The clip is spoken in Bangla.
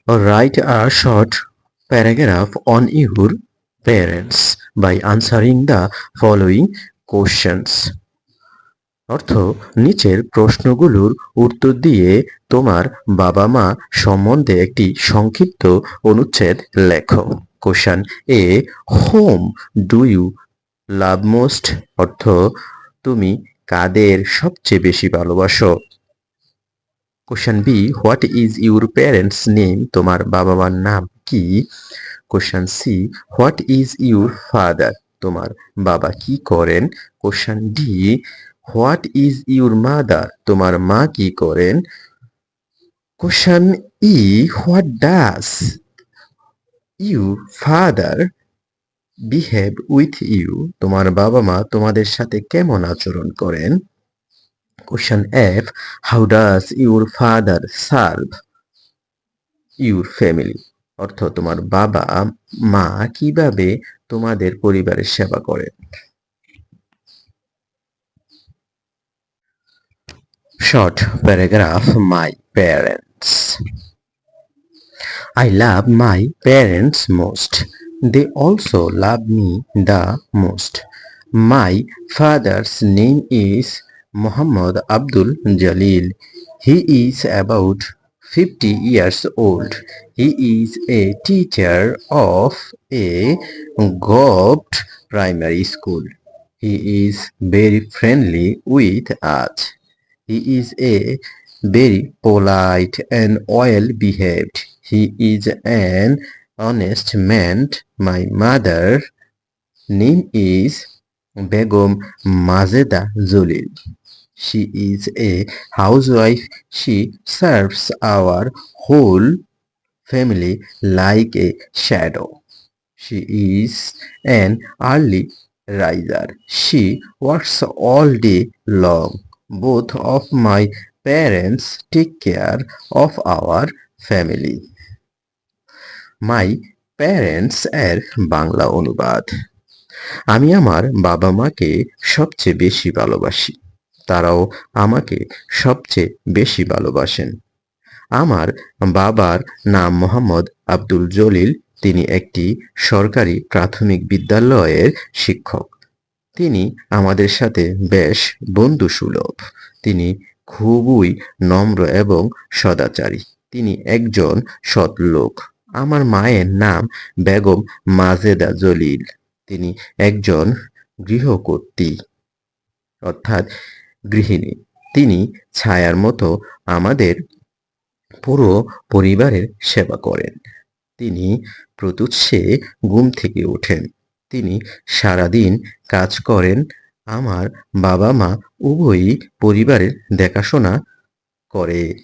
Write a short paragraph on your parents by answering the following questions. অর্থ, নিচের প্রশ্নগুলোর উত্তর দিয়ে তোমার বাবা-মা সম্বন্ধে একটি সংক্ষিপ্ত অনুচ্ছেদ লেখো। Question A, whom do you love most? অর্থ, তুমি কাদের সবচেয়ে বেশি ভালোবাসো? Question B, what is your parents name? তোমার বাবা মার নাম কি? Question C, what is your father? তোমার বাবা কি করেন? Question D, what is your mother? তোমার মা কি করেন? Question E, what does your father behave with you? তোমার বাবা মা তোমাদের সাথে কেমন আচরণ করেন? Question F, how does your father serve your family? অর্থ, তোমার বাবা মা কিভাবে তোমাদের পরিবারের সেবা করেন? Short paragraph, my parents. I love my parents most. They also love me the most. My father's name is Muhammad Abdul Jalil. He is about 50 years old. He is a teacher of a Govt primary school. He is very friendly with us. He is a very polite and well behaved. He is an honest man. My mother name is Begum Mazeda Zulil. She is a housewife. She serves our whole family like a shadow. She is an early riser. She works all day long. Both of my parents take care of our family. My parents এর বাংলা অনুবাদ। আমি আমার বাবা মাকে সবচেয়ে বেশি ভালোবাসি। তারাও আমাকে সবচেয়ে বেশি ভালোবাসেন। আমার বাবার নাম মোহাম্মদ আব্দুল জলিল। তিনি একটি সরকারি প্রাথমিক বিদ্যালয়ের শিক্ষক। তিনি আমাদের সাথে বেশ বন্ধুসুলভ। তিনি খুবই নম্র এবং সদাচারী। তিনি একজন সৎ লোক। আমার মায়ের নাম বেগম মাজেদা জলিল। তিনি একজন গৃহকর্ত্রী অর্থাৎ গৃহিণী। তিনি ছায়ার মতো আমাদের পুরো পরিবারের সেবা করেন। তিনি প্রত্যুষে ঘুম থেকে ওঠেন। তিনি সারাদিন কাজ করেন। আমার বাবা মা উভয়ই পরিবারের দেখাশোনা করে।